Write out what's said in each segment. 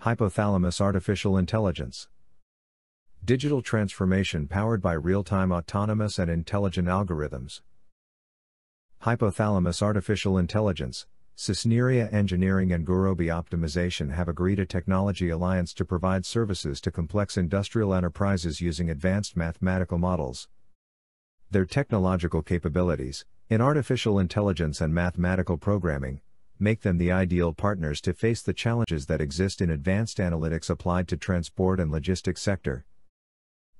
Hypothalamus artificial intelligence. Digital transformation powered by real-time autonomous and intelligent algorithms. Hypothalamus artificial intelligence, Cisneria Engineering and Gurobi Optimization have agreed a technology alliance to provide services to complex industrial enterprises using advanced mathematical models. Their technological capabilities, in artificial intelligence and mathematical programming, make them the ideal partners to face the challenges that exist in advanced analytics applied to transport and logistics sector.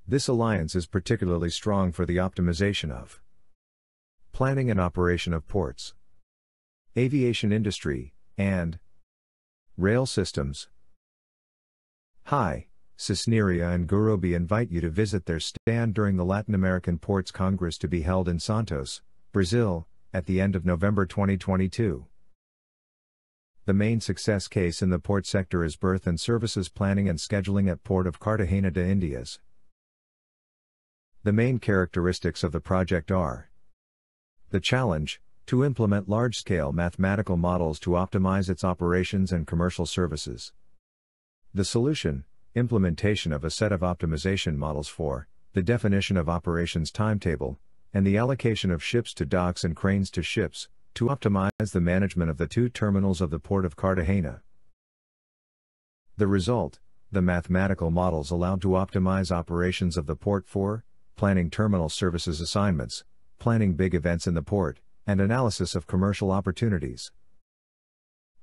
This alliance is particularly strong for the optimization of planning and operation of ports, aviation industry, and rail systems. Hi, Cisneria and Gurobi invite you to visit their stand during the Latin American Ports Congress to be held in Santos, Brazil, at the end of November 2022. The main success case in the port sector is berth and services planning and scheduling at Port of Cartagena de Indias. The main characteristics of the project are: the challenge, to implement large-scale mathematical models to optimize its operations and commercial services. The solution, implementation of a set of optimization models for the definition of operations timetable, and the allocation of ships to docks and cranes to ships, to optimize the management of the two terminals of the Port of Cartagena. The result, the mathematical models allow to optimize operations of the port for planning terminal services assignments, planning big events in the port, and analysis of commercial opportunities.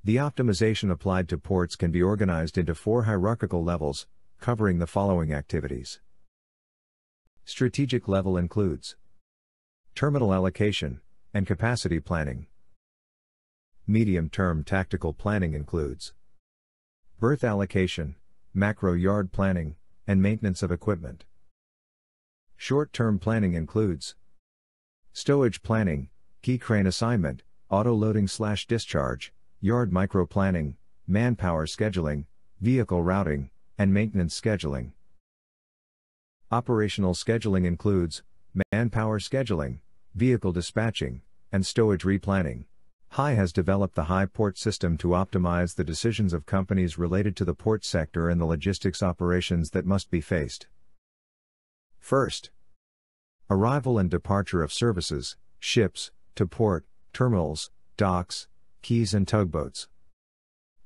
The optimization applied to ports can be organized into 4 hierarchical levels, covering the following activities. Strategic level includes terminal allocation and capacity planning. Medium-term tactical planning includes berth allocation, macro yard planning, and maintenance of equipment. Short-term planning includes stowage planning, key crane assignment, auto-loading/discharge, yard micro-planning, manpower scheduling, vehicle routing, and maintenance scheduling. Operational scheduling includes manpower scheduling, vehicle dispatching, and stowage replanning. HI has developed the HI port system to optimize the decisions of companies related to the port sector and the logistics operations that must be faced. First, arrival and departure of services, ships, to port, terminals, docks, quays and tugboats.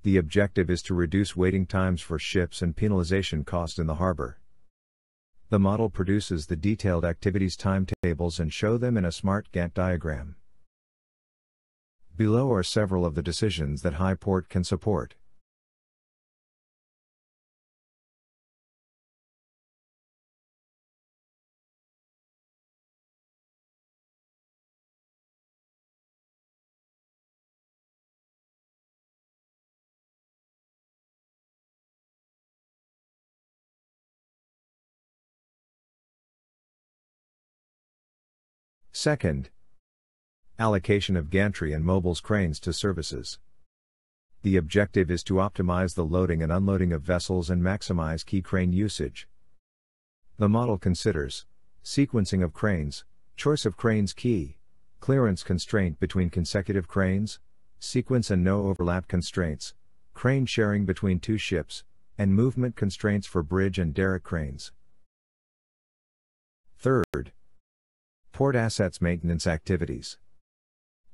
The objective is to reduce waiting times for ships and penalization cost in the harbor. The model produces the detailed activities timetables and show them in a smart Gantt diagram. Below are several of the decisions that HI port can support. Second, allocation of gantry and mobiles cranes to services. The objective is to optimize the loading and unloading of vessels and maximize key crane usage. The model considers sequencing of cranes, choice of cranes key, clearance constraint between consecutive cranes, sequence and no overlap constraints, crane sharing between two ships, and movement constraints for bridge and derrick cranes. Third, port assets maintenance activities.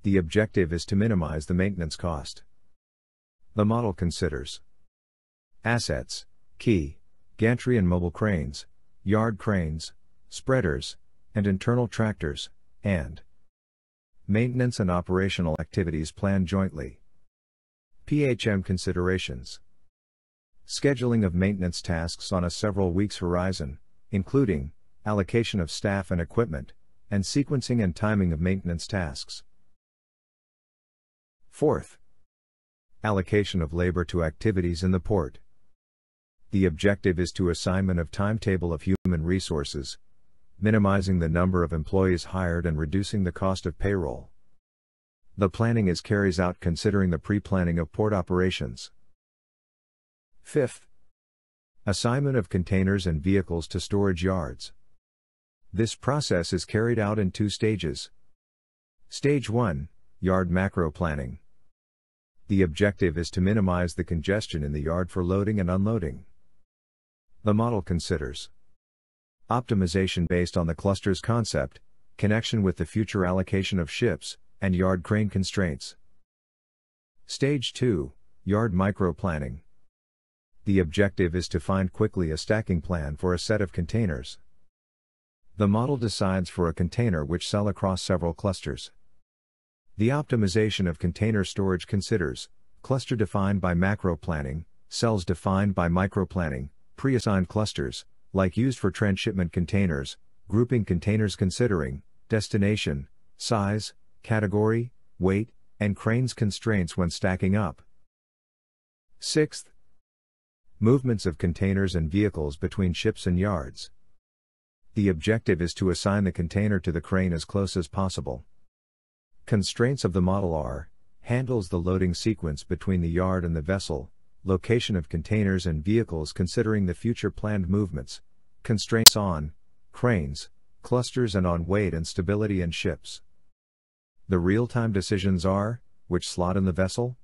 The objective is to minimize the maintenance cost. The model considers assets, key, gantry and mobile cranes, yard cranes, spreaders, and internal tractors, and maintenance and operational activities planned jointly. PHM considerations. Scheduling of maintenance tasks on a several weeks horizon, including allocation of staff and equipment, and sequencing and timing of maintenance tasks. Fourth, allocation of labor to activities in the port. The objective is to assignment of timetable of human resources, minimizing the number of employees hired and reducing the cost of payroll. The planning is carries out considering the pre-planning of port operations. Fifth, assignment of containers and vehicles to storage yards. This process is carried out in 2 stages. Stage 1, yard macro planning. The objective is to minimize the congestion in the yard for loading and unloading. The model considers optimization based on the clusters concept, connection with the future allocation of ships, and yard crane constraints. Stage 2, Yard Microplanning. The objective is to find quickly a stacking plan for a set of containers. The model decides for a container which sell across several clusters. The optimization of container storage considers cluster defined by macro planning, cells defined by microplanning, pre-assigned clusters, like used for transshipment containers, grouping containers considering destination, size, category, weight, and cranes constraints when stacking up. Sixth, movements of containers and vehicles between ships and yards. The objective is to assign the container to the crane as close as possible. Constraints of the model are handles the loading sequence between the yard and the vessel, location of containers and vehicles considering the future planned movements, constraints on cranes, clusters and on weight and stability and ships. The real-time decisions are which slot in the vessel,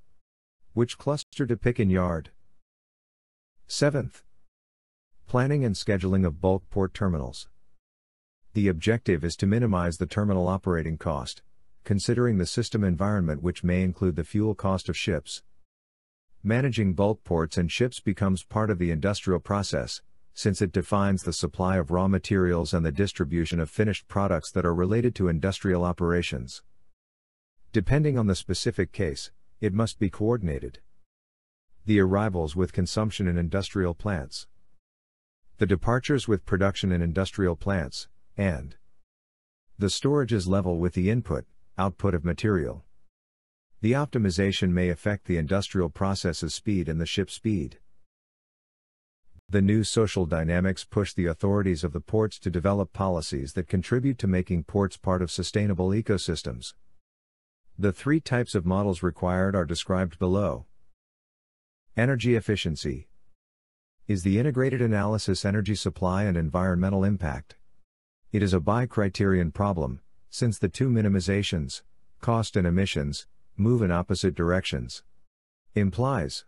which cluster to pick in yard. Seventh, planning and scheduling of bulk port terminals. The objective is to minimize the terminal operating cost, considering the system environment which may include the fuel cost of ships. Managing bulk ports and ships becomes part of the industrial process, since it defines the supply of raw materials and the distribution of finished products that are related to industrial operations. Depending on the specific case, it must be coordinated. The arrivals with consumption in industrial plants. The departures with production in industrial plants, and the storage is level with the output of material. The optimization may affect the industrial process's speed and the ship's speed. The new social dynamics push the authorities of the ports to develop policies that contribute to making ports part of sustainable ecosystems. The three types of models required are described below. Energy efficiency is the integrated analysis energy supply and environmental impact. It is a bi-criterion problem, since the two minimizations, cost and emissions, move in opposite directions. Implies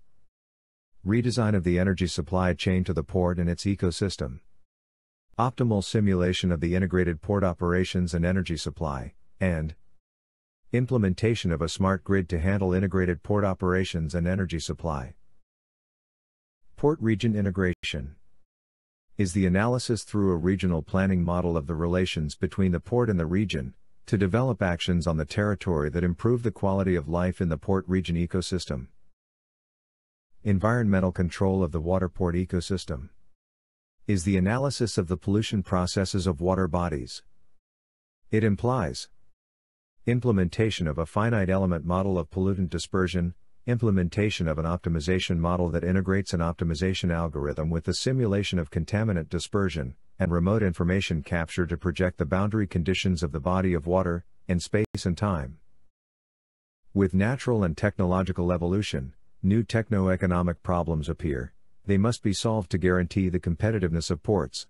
redesign of the energy supply chain to the port and its ecosystem. Optimal simulation of the integrated port operations and energy supply, and implementation of a smart grid to handle integrated port operations and energy supply. Port region integration is the analysis through a regional planning model of the relations between the port and the region, to develop actions on the territory that improve the quality of life in the port region ecosystem. Environmental control of the water port ecosystem is the analysis of the pollution processes of water bodies. It implies implementation of a finite element model of pollutant dispersion, implementation of an optimization model that integrates an optimization algorithm with the simulation of contaminant dispersion, and remote information capture to project the boundary conditions of the body of water, in space and time. With natural and technological evolution, new techno-economic problems appear. They must be solved to guarantee the competitiveness of ports.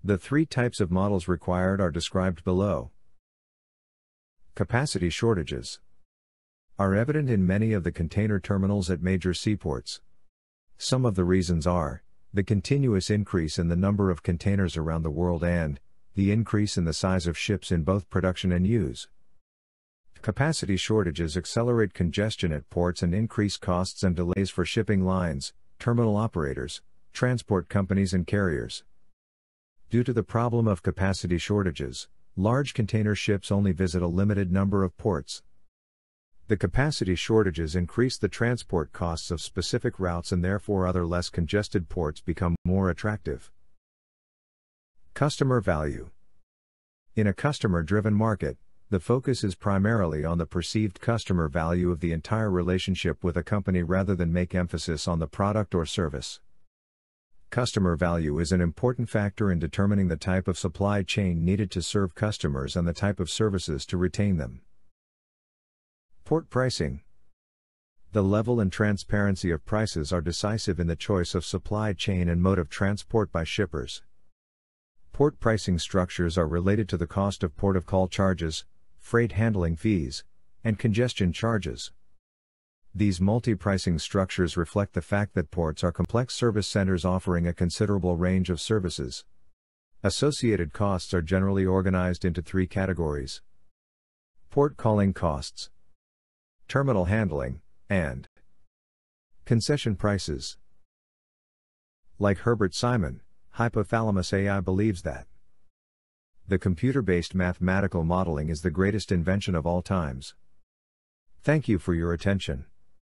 The three types of models required are described below. Capacity shortages are evident in many of the container terminals at major seaports. Some of the reasons are the continuous increase in the number of containers around the world and the increase in the size of ships in both production and use. Capacity shortages accelerate congestion at ports and increase costs and delays for shipping lines, terminal operators, transport companies and carriers. Due to the problem of capacity shortages, large container ships only visit a limited number of ports. The capacity shortages increase the transport costs of specific routes and therefore other less congested ports become more attractive. Customer value. In a customer-driven market, the focus is primarily on the perceived customer value of the entire relationship with a company rather than make emphasis on the product or service. Customer value is an important factor in determining the type of supply chain needed to serve customers and the type of services to retain them. Port pricing. The level and transparency of prices are decisive in the choice of supply chain and mode of transport by shippers. Port pricing structures are related to the cost of port of call charges, freight handling fees, and congestion charges. These multi-pricing structures reflect the fact that ports are complex service centers offering a considerable range of services. Associated costs are generally organized into three categories: port calling costs, terminal handling, and concession prices. Like Herbert Simon, Hypothalamus AI believes that the computer-based mathematical modeling is the greatest invention of all times. Thank you for your attention.